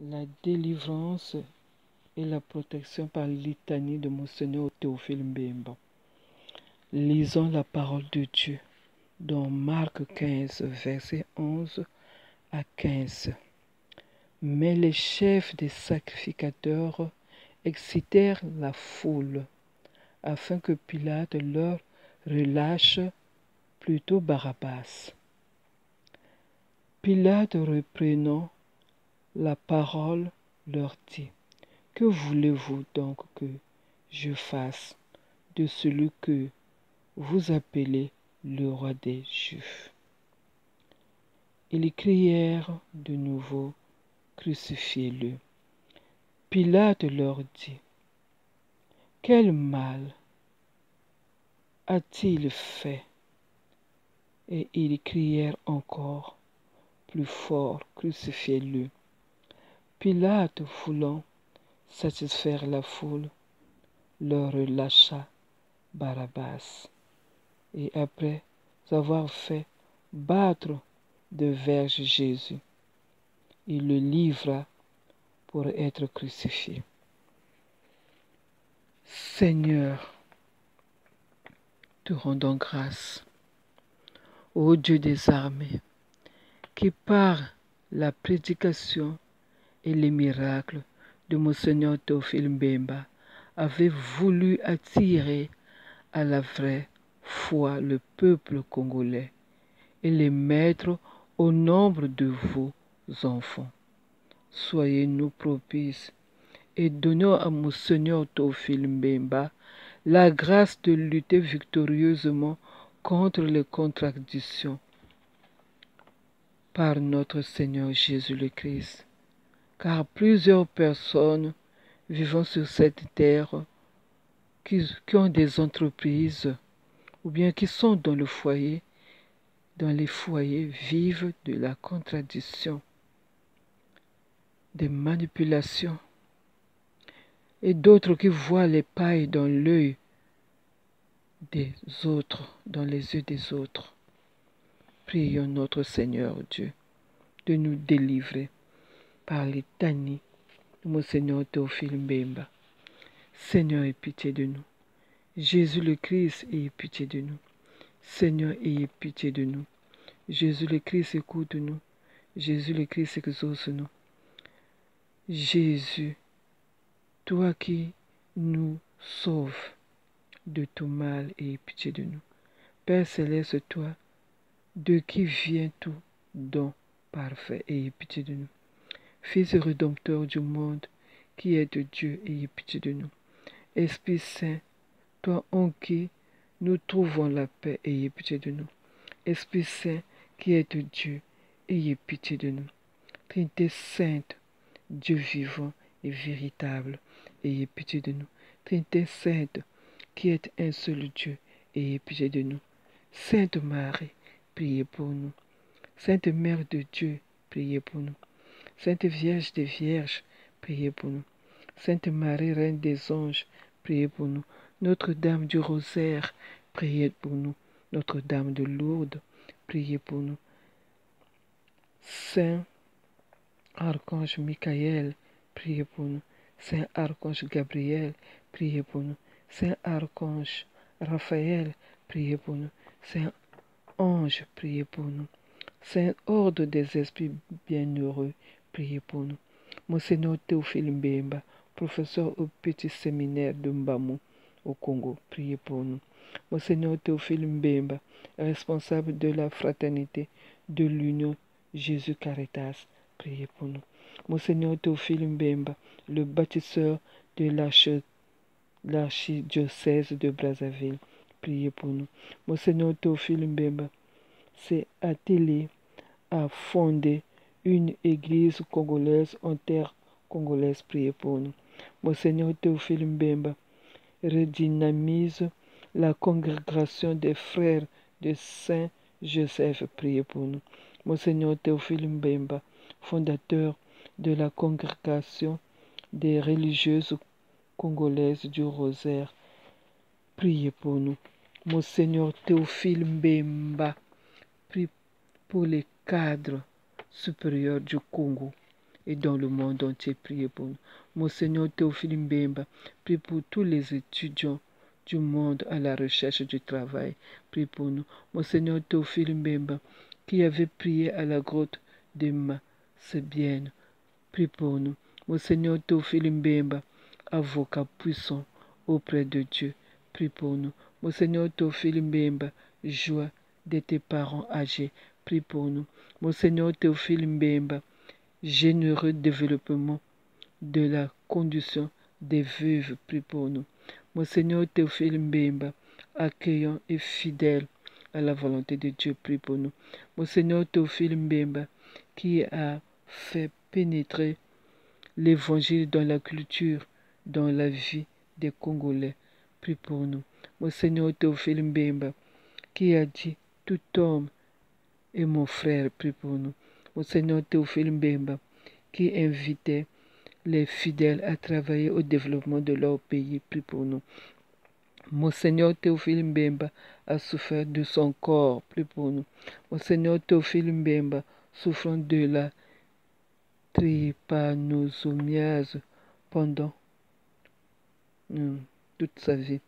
La délivrance et la protection par litanie de Monseigneur Théophile Mbemba. Lisons la parole de Dieu dans Marc 15, versets 11 à 15. Mais les chefs des sacrificateurs excitèrent la foule, afin que Pilate leur relâche plutôt Barabbas. Pilate, reprenant la parole, leur dit: Que voulez-vous donc que je fasse de celui que vous appelez le roi des Juifs? Ils crièrent de nouveau: Crucifiez-le. Pilate leur dit: Quel mal a-t-il fait? Et ils crièrent encore plus fort: Crucifiez-le. Pilate, voulant satisfaire la foule, leur relâcha Barabbas. Et après avoir fait battre de verges Jésus, il le livra pour être crucifié. Seigneur, te rendons grâce, ô Dieu des armées, qui par la prédication et les miracles de Monseigneur Théophile Mbemba avait voulu attirer à la vraie foi le peuple congolais et les mettre au nombre de vos enfants. Soyez-nous propices et donnons à Monseigneur Théophile Mbemba la grâce de lutter victorieusement contre les contradictions par notre Seigneur Jésus le Christ, car plusieurs personnes vivant sur cette terre qui ont des entreprises ou bien qui sont dans les foyers vivent de la contradiction, des manipulations, et d'autres qui voient les pailles dans l'œil des autres, dans les yeux des autres. Prions notre Seigneur Dieu de nous délivrer par litanie de Monseigneur Théophile Mbemba. Seigneur, aie pitié de nous. Jésus le Christ, ayez pitié de nous. Seigneur, ayez pitié de nous. Jésus le Christ, écoute-nous. Jésus le Christ, exauce-nous. Jésus, toi qui nous sauves de tout mal, ayez pitié de nous. Père céleste, toi, de qui vient tout don parfait, ayez pitié de nous. Fils rédempteur du monde, qui est de Dieu, ayez pitié de nous. Esprit Saint, toi en qui nous trouvons la paix, ayez pitié de nous. Esprit Saint, qui est de Dieu, ayez pitié de nous. Trinité Sainte, Dieu vivant et véritable, ayez pitié de nous. Trinité Sainte, qui est un seul Dieu, ayez pitié de nous. Sainte Marie, priez pour nous. Sainte Mère de Dieu, priez pour nous. Sainte Vierge des Vierges, priez pour nous. Sainte Marie, Reine des Anges, priez pour nous. Notre-Dame du Rosaire, priez pour nous. Notre-Dame de Lourdes, priez pour nous. Saint Archange Michael, priez pour nous. Saint Archange Gabriel, priez pour nous. Saint Archange Raphaël, priez pour nous. Saint Ange, priez pour nous. Saint Ordre des Esprits Bienheureux, priez pour nous. Monseigneur Théophile Mbemba, professeur au petit séminaire de Mbamou, au Congo, priez pour nous. Monseigneur Théophile Mbemba, responsable de la fraternité de l'Union Jésus Caritas, priez pour nous. Monseigneur Théophile Mbemba, le bâtisseur de l'archidiocèse de Brazzaville, priez pour nous. Monseigneur Théophile Mbemba s'est attelé à fonder une église congolaise en terre congolaise, priez pour nous. Monseigneur Théophile Mbemba redynamise la congrégation des frères de Saint-Joseph, priez pour nous. Monseigneur Théophile Mbemba, fondateur de la congrégation des religieuses congolaises du Rosaire, priez pour nous. Monseigneur Théophile Mbemba, prie pour les cadres supérieurs du Congo et dans le monde entier. Priez pour nous. Monseigneur Théophile Mbemba, prie pour tous les étudiants du monde à la recherche du travail. Prie pour nous. Monseigneur Théophile Mbemba, qui avait prié à la grotte de Massébienne. Prie pour nous. Monseigneur Théophile Mbemba, avocat puissant auprès de Dieu. Prie pour nous. Monseigneur Théophile Mbemba, joie de tes parents âgés. Prie pour nous. Monseigneur Théophile Mbemba, généreux développement de la condition des veuves. Prie pour nous. Monseigneur Théophile Mbemba, accueillant et fidèle à la volonté de Dieu. Prie pour nous. Monseigneur Théophile Mbemba, qui a fait pénétrer l'évangile dans la culture, dans la vie des Congolais. Prie pour nous. Monseigneur Théophile Mbemba, qui a dit « Tout homme est mon frère », prie pour nous. Monseigneur Théophile Mbemba, qui invitait les fidèles à travailler au développement de leur pays, prie pour nous. Monseigneur Théophile Mbemba a souffert de son corps, prie pour nous. Monseigneur Théophile Mbemba, souffrant de la trypanosomiase pendant toute sa vie.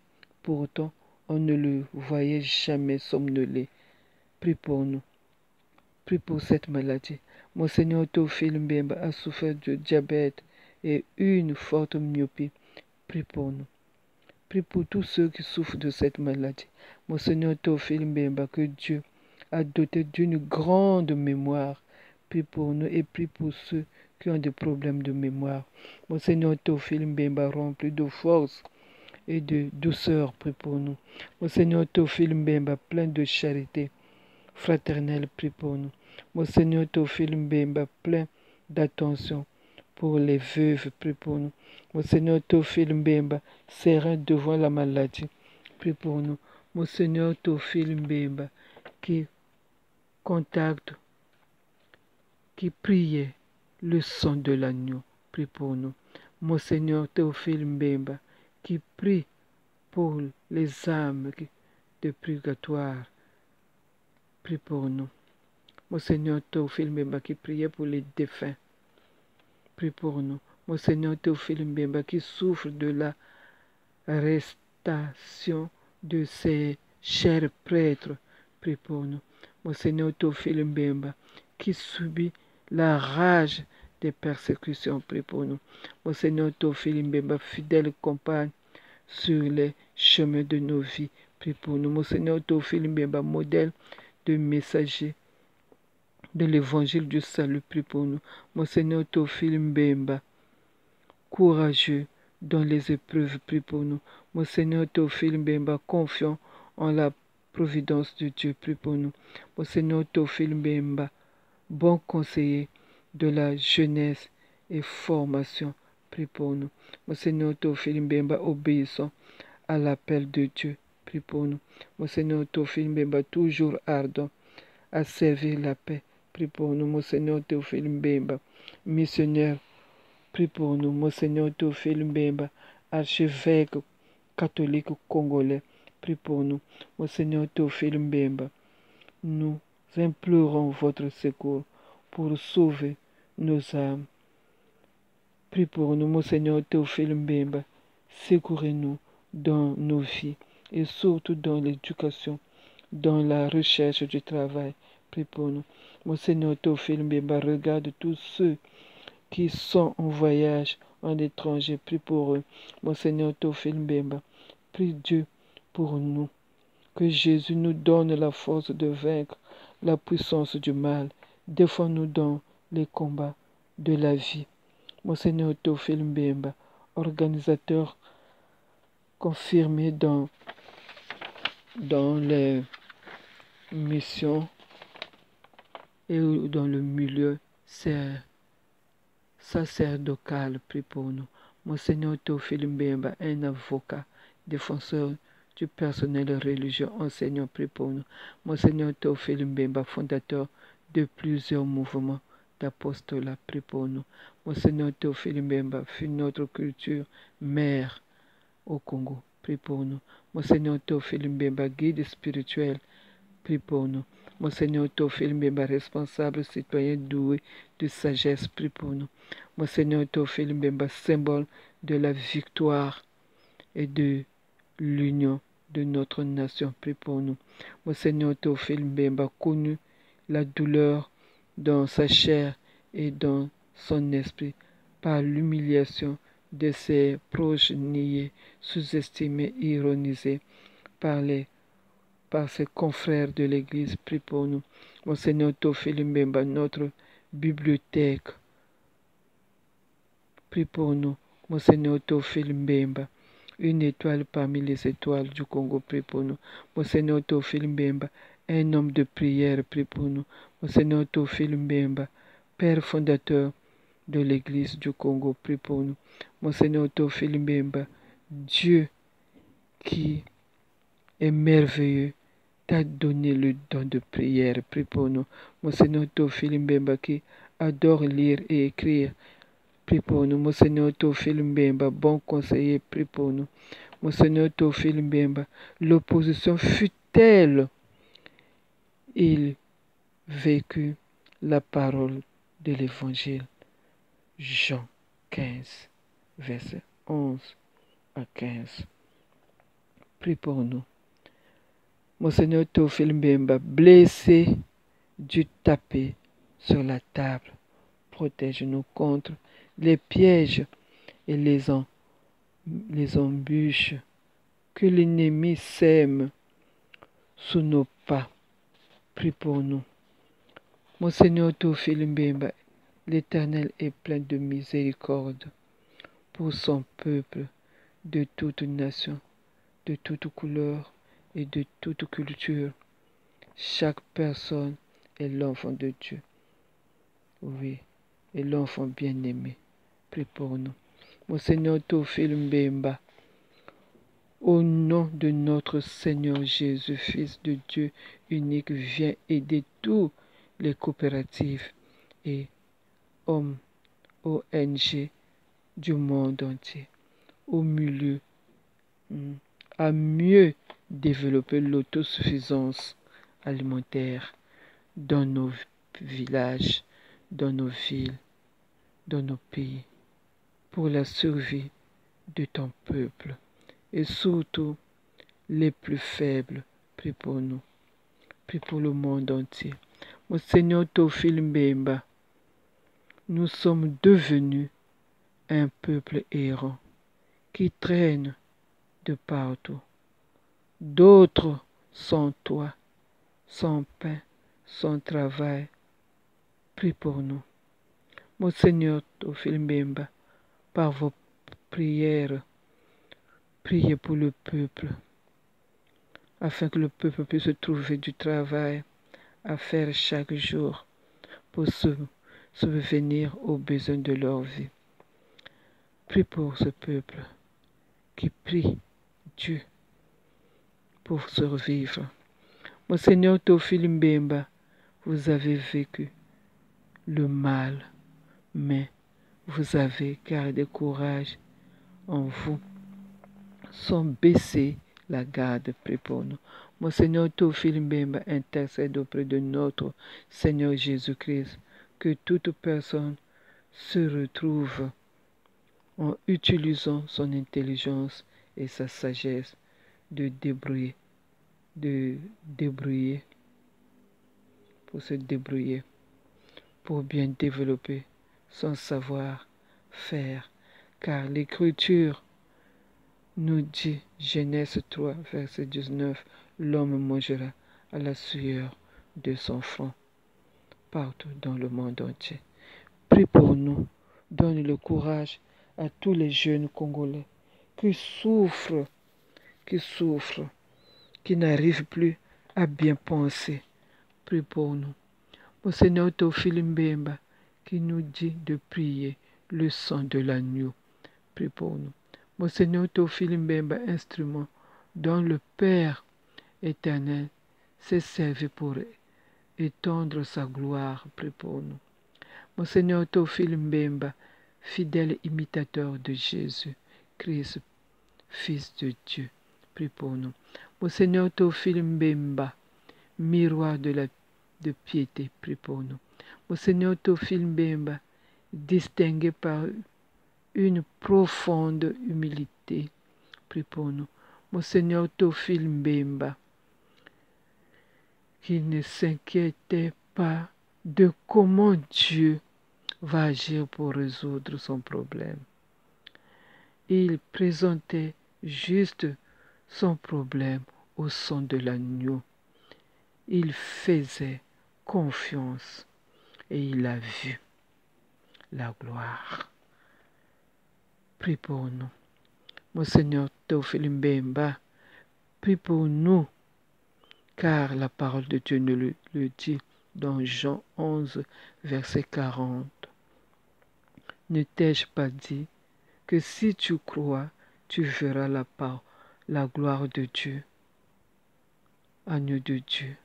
Pourtant, on ne le voyait jamais somnoler. Prie pour nous. Prie pour cette maladie. Monseigneur Théophile Mbemba a souffert de diabète et une forte myopie. Prie pour nous. Prie pour tous ceux qui souffrent de cette maladie. Monseigneur Théophile Mbemba, que Dieu a doté d'une grande mémoire. Prie pour nous et prie pour ceux qui ont des problèmes de mémoire. Monseigneur Théophile Mbemba, rempli de force et de douceur, prie pour nous. Monseigneur Théophile Mbemba, plein de charité fraternelle, prie pour nous. Monseigneur Théophile Mbemba, plein d'attention pour les veuves, prie pour nous. Monseigneur Théophile Mbemba, serein devant la maladie, prie pour nous. Monseigneur Théophile Mbemba, qui contacte, qui priait le sang de l'agneau, prie pour nous. Monseigneur Théophile Mbemba, qui prie pour les âmes de purgatoire, prie pour nous. Monseigneur Théophile Mbemba, qui priait pour les défunts, prie pour nous. Monseigneur Théophile Mbemba, qui souffre de la arrestation de ses chers prêtres, prie pour nous. Monseigneur Théophile Mbemba, qui subit la rage des persécutions, prie pour nous. Monseigneur Théophile Mbemba, fidèle compagne sur les chemins de nos vies, prie pour nous. Monseigneur Théophile Mbemba, modèle de messager de l'évangile du salut, prie pour nous. Monseigneur Théophile Mbemba, courageux dans les épreuves, prie pour nous. Monseigneur Théophile Mbemba, confiant en la providence de Dieu, prie pour nous. Monseigneur Théophile Mbemba, bon conseiller de la jeunesse et formation, prie pour nous. Monseigneur Théophile Mbemba, obéissant à l'appel de Dieu, prie pour nous. Monseigneur Théophile Mbemba, toujours ardent à servir la paix, prie pour nous. Monseigneur Théophile Mbemba, missionnaire, prie pour nous. Monseigneur Théophile Mbemba, archevêque catholique congolais, prie pour nous. Monseigneur Théophile Mbemba, nous implorons votre secours pour sauver nos âmes. Prie pour nous, Monseigneur Théophile Mbemba, secourez-nous dans nos vies et surtout dans l'éducation, dans la recherche du travail. Prie pour nous. Monseigneur Théophile Mbemba, regarde tous ceux qui sont en voyage en étranger. Prie pour eux. Monseigneur Théophile Mbemba, prie Dieu pour nous. Que Jésus nous donne la force de vaincre la puissance du mal. Défends-nous dans les combats de la vie. Monseigneur Théophile Mbemba, organisateur confirmé dans les missions et dans le milieu sacerdotal, prie pour nous. Monseigneur Théophile Mbemba, un avocat, défenseur du personnel religieux, enseignant, prie pour nous. Monseigneur Théophile Mbemba, fondateur de plusieurs mouvements d'apostolat, prie pour nous. Monseigneur Théophile Mbemba fut notre culture mère au Congo, prie pour nous. Monseigneur Théophile Mbemba, guide spirituel, prie pour nous. Monseigneur Théophile Mbemba, responsable citoyen doué de sagesse, prie pour nous. Monseigneur Théophile Mbemba, symbole de la victoire et de l'union de notre nation, prie pour nous. Monseigneur Théophile Mbemba, connu la douleur dans sa chair et dans son esprit par l'humiliation de ses proches niés, sous-estimés, ironisés par ses confrères de l'Église, prie pour nous. Monseigneur Théophile Mbemba, notre bibliothèque, prie pour nous. Monseigneur Théophile Mbemba, une étoile parmi les étoiles du Congo, prie pour nous. Monseigneur Théophile Mbemba, un homme de prière, prie pour nous. Monseigneur Théophile Mbemba, Père fondateur de l'Église du Congo, prie pour nous. Monseigneur Théophile Mbemba, Dieu qui est merveilleux, t'a donné le don de prière, prie pour nous. Monseigneur Théophile Mbemba qui adore lire et écrire, prie pour nous. Monseigneur Théophile Mbemba, bon conseiller, prie pour nous. Monseigneur Théophile Mbemba, l'opposition fut telle, il vécut la parole de l'Évangile. Jean 15, verset 11 à 15. Prie pour nous. Monseigneur Théophile Mbemba, blessé du tapis sur la table, protège-nous contre les pièges et les embûches que l'ennemi sème sous nos pas. Prie pour nous. Monseigneur Théophile Mbemba, l'Éternel est plein de miséricorde pour son peuple de toute nation, de toute couleur et de toute culture. Chaque personne est l'enfant de Dieu. Oui, et l'enfant bien-aimé. Prie pour nous. Monseigneur Théophile Mbemba, au nom de notre Seigneur Jésus, Fils de Dieu unique, viens aider tous les coopératives et hommes, ONG du monde entier à mieux développer l'autosuffisance alimentaire dans nos villages, dans nos villes, dans nos pays, pour la survie de ton peuple et surtout les plus faibles. Prie pour nous, prie pour le monde entier. Mon Seigneur Théophile Mbemba, nous sommes devenus un peuple errant qui traîne de partout. D'autres sans toi, sans pain, sans travail. Prie pour nous. Mon Seigneur Théophile Mbemba, par vos prières, priez pour le peuple, afin que le peuple puisse trouver du travail à faire chaque jour pour subvenir aux besoins de leur vie. Prie pour ce peuple qui prie Dieu pour survivre. Mon Seigneur Théophile Mbemba, vous avez vécu le mal, mais vous avez gardé courage en vous, sans baisser la garde. Prie pour nous. Mon Seigneur Théophile Mbemba, intercède auprès de notre Seigneur Jésus-Christ, que toute personne se retrouve en utilisant son intelligence et sa sagesse de se débrouiller, pour bien développer son savoir-faire. Car l'Écriture nous dit, Genèse 3, verset 19, l'homme mangera à la sueur de son front partout dans le monde entier. Prie pour nous, donne le courage à tous les jeunes Congolais qui souffrent, qui n'arrivent plus à bien penser. Prie pour nous. Mon Seigneur Théophile Mbemba, qui nous dit de prier le sang de l'agneau. Prie pour nous. Mon Seigneur Théophile Mbemba, instrument dont le Père éternel s'est servi pour étendre sa gloire. Prie pour nous. Mon Seigneur Théophile Mbemba, fidèle imitateur de Jésus Christ, Fils de Dieu, prie pour nous. Mon Seigneur Théophile Mbemba, miroir de la de piété, prie pour nous. Monseigneur Théophile Mbemba, distingué par une profonde humilité, prie pour nous. Monseigneur Théophile Mbemba, qui ne s'inquiétait pas de comment Dieu va agir pour résoudre son problème. Il présentait juste son problème au son de l'agneau. Il faisait confiance et il a vu la gloire. Prie pour nous. Monseigneur Théophile Mbemba, prie pour nous, car la parole de Dieu nous le dit dans Jean 11, verset 40. Ne t'ai-je pas dit que si tu crois, tu verras la gloire de Dieu, agneau de Dieu.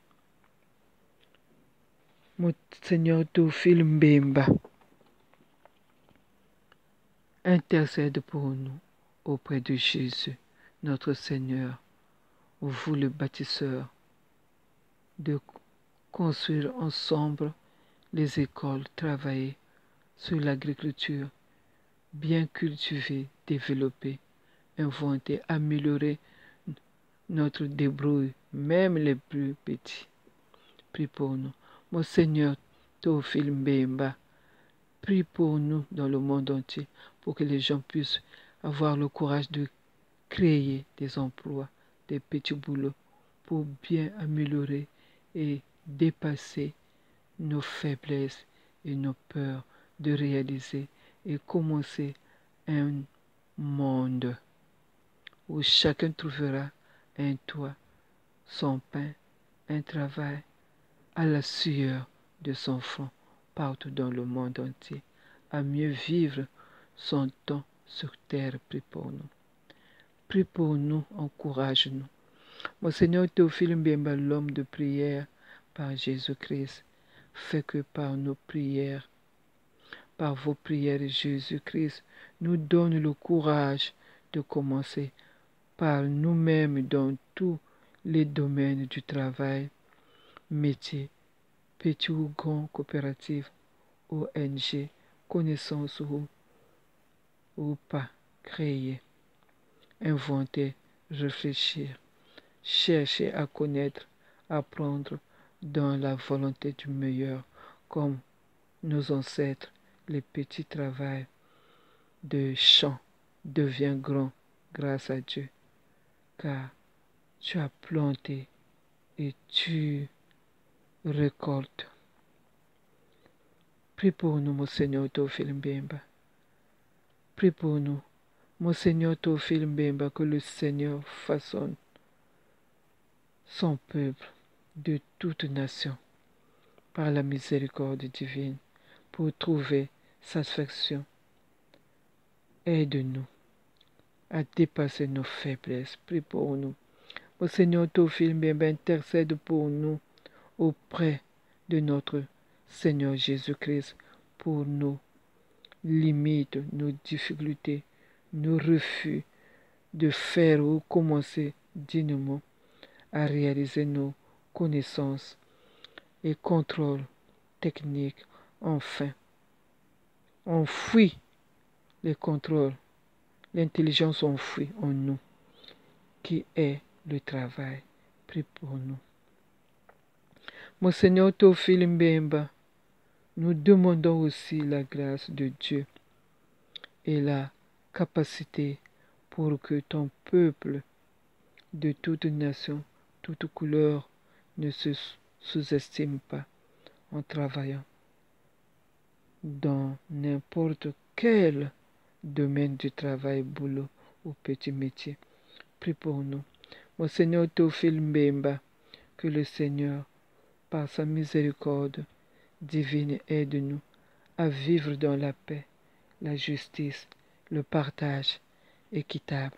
Monseigneur Théophile Mbemba, intercède pour nous auprès de Jésus, notre Seigneur, vous le bâtisseur, de construire ensemble les écoles, travailler sur l'agriculture, bien cultiver, développer, inventer, améliorer notre débrouille, même les plus petits. Prie pour nous. Monseigneur Théophile Mbemba, prie pour nous dans le monde entier, pour que les gens puissent avoir le courage de créer des emplois, des petits boulots, pour bien améliorer et dépasser nos faiblesses et nos peurs, de réaliser et commencer un monde où chacun trouvera un toit, son pain, un travail à la sueur de son front partout dans le monde entier, à mieux vivre son temps sur terre. Prie pour nous. Prie pour nous, encourage-nous. Monseigneur Théophile Mbemba, l'homme de prière par Jésus-Christ, fait que par nos prières, par vos prières, Jésus-Christ nous donne le courage de commencer par nous-mêmes dans tous les domaines du travail, métier, petit ou grand, coopérative, ONG, connaissance ou pas, créer, inventer, réfléchir, chercher à connaître, apprendre dans la volonté du meilleur, comme nos ancêtres, les petits travails de champ devient grand grâce à Dieu, car tu as planté et tu récoltes. Prie pour nous, Monseigneur Théophile Mbemba. Prie pour nous, Monseigneur Théophile Mbemba, que le Seigneur façonne son peuple de toute nation par la miséricorde divine pour trouver satisfaction. Aide-nous à dépasser nos faiblesses. Prie pour nous. Monseigneur Théophile Mbemba, intercède pour nous auprès de notre Seigneur Jésus-Christ pour nos limites, nos difficultés, nos refus de faire ou commencer dignement à réaliser nos connaissances et contrôles techniques. Enfin, on fuit les contrôles, l'intelligence enfouie en nous, qui est le travail. Prie pour nous. Monseigneur Théophile Mbemba, nous demandons aussi la grâce de Dieu et la capacité pour que ton peuple de toute nation, toute couleur, ne se sous-estime pas en travaillant dans n'importe quel domaine du travail, boulot ou petit métier. Prie pour nous. Monseigneur Théophile Mbemba, que le Seigneur, par sa miséricorde divine, aide-nous à vivre dans la paix, la justice, le partage équitable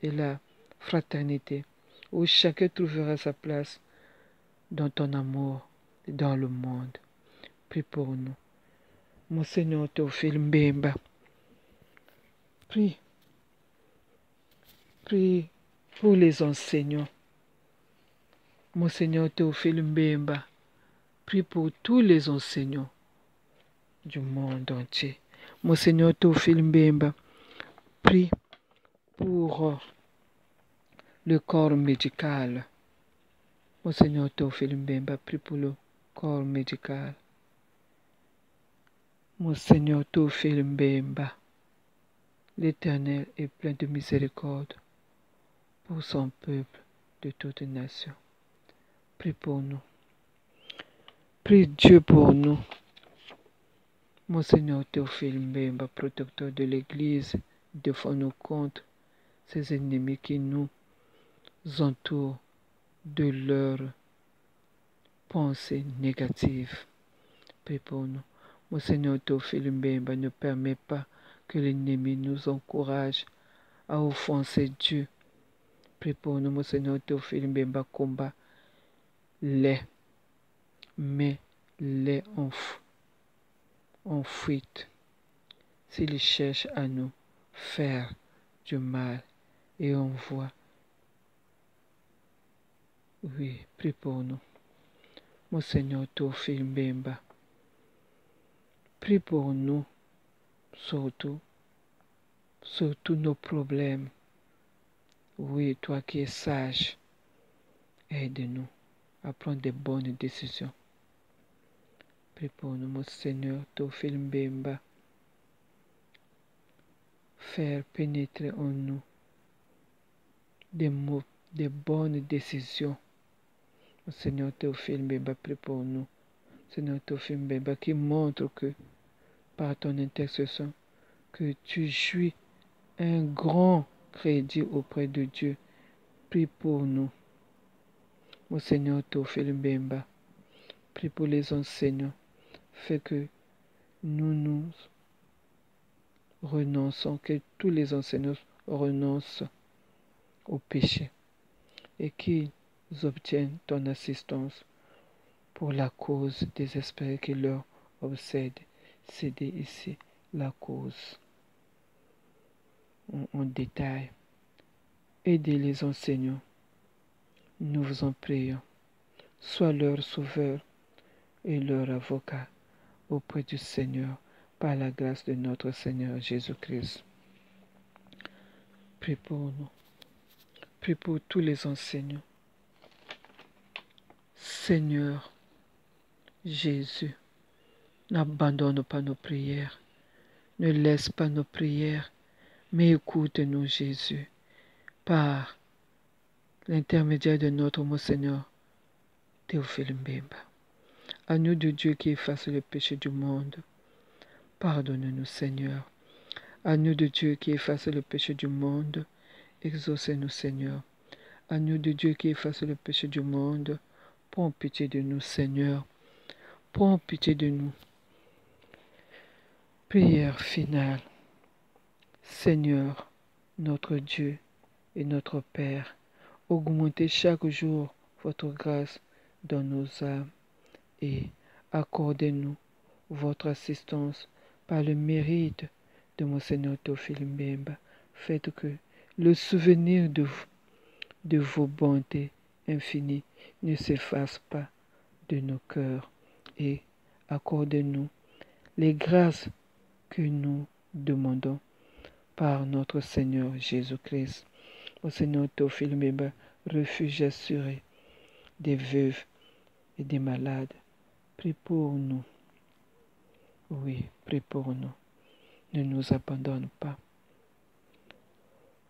et la fraternité, où chacun trouvera sa place dans ton amour et dans le monde. Prie pour nous. Monseigneur Théophile Mbemba, prie pour les enseignants. Monseigneur Théophile Mbemba, Prie pour tous les enseignants du monde entier. Monseigneur Théophile Mbemba, prie pour le corps médical. Monseigneur Théophile Mbemba, prie pour le corps médical. Monseigneur Théophile Mbemba, l'Éternel est plein de miséricorde pour son peuple de toutes nations. Prie pour nous. Prie Dieu pour nous. Monseigneur Théophile Mbemba, protecteur de l'Église, défends-nous contre ces ennemis qui nous entourent de leurs pensées négatives. Prie pour nous. Monseigneur Théophile Mbemba, ne permet pas que l'ennemi nous encourage à offenser Dieu. Prie pour nous. Monseigneur Théophile Mbemba, combat les, mais les en fuite s'ils cherchent à nous faire du mal et envoie. Oui, prie pour nous. Monseigneur Théophile Mbemba, prie pour nous, surtout nos problèmes. Oui, toi qui es sage, aide-nous à prendre des bonnes décisions. Prie pour nous, Monseigneur Théophile Mbemba, faire pénétrer en nous des bonnes décisions. Monseigneur Théophile Mbemba, prie pour nous. Seigneur Théophile Mbemba, qui montre que par ton intercession, que tu jouis un grand crédit auprès de Dieu. Prie pour nous. Monseigneur Théophile Mbemba, prie pour les enseignants. Fais que nous renonçons, que tous les enseignants renoncent au péché et qu'ils obtiennent ton assistance pour la cause désespérée qui leur obsède. Cédez ici la cause en détail. Aidez les enseignants. Nous vous en prions. Sois leur sauveur et leur avocat auprès du Seigneur par la grâce de notre Seigneur Jésus-Christ. Prie pour nous. Prie pour tous les enseignants. Seigneur Jésus, n'abandonne pas nos prières. Ne laisse pas nos prières, mais écoute-nous, Jésus, par l'intermédiaire de notre Monseigneur Théophile Mbemba. Agneau de Dieu qui efface le péché du monde, pardonne-nous, Seigneur. Agneau de Dieu qui efface le péché du monde, exaucez-nous, Seigneur. Agneau de Dieu qui efface le péché du monde, prends pitié de nous, Seigneur. Prends pitié de nous. Prière finale. Seigneur, notre Dieu et notre Père, augmentez chaque jour votre grâce dans nos âmes et accordez-nous votre assistance par le mérite de Monseigneur Théophile Mbemba. Faites que le souvenir de vos bontés infinies ne s'efface pas de nos cœurs et accordez-nous les grâces que nous demandons par notre Seigneur Jésus-Christ. Au Seigneur Théophile Mbemba, refuge assuré des veuves et des malades. Prie pour nous. Oui, prie pour nous. Ne nous abandonne pas.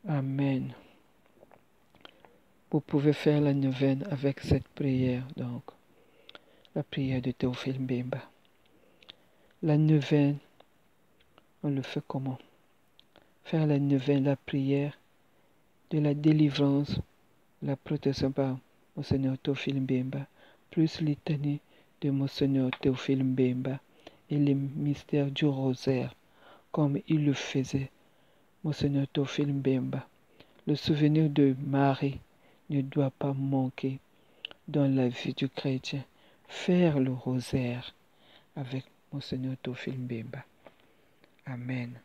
Amen. Vous pouvez faire la neuvaine avec cette prière, donc. La prière de Théophile Mbemba. La neuvaine, on le fait comment? Faire la neuvaine, la prière de la délivrance, la protection par Monseigneur Théophile Mbemba, plus litanie de Monseigneur Théophile Mbemba et les mystères du rosaire, comme il le faisait, Monseigneur Théophile Mbemba. Le souvenir de Marie ne doit pas manquer dans la vie du chrétien. Faire le rosaire avec Monseigneur Théophile Mbemba. Amen.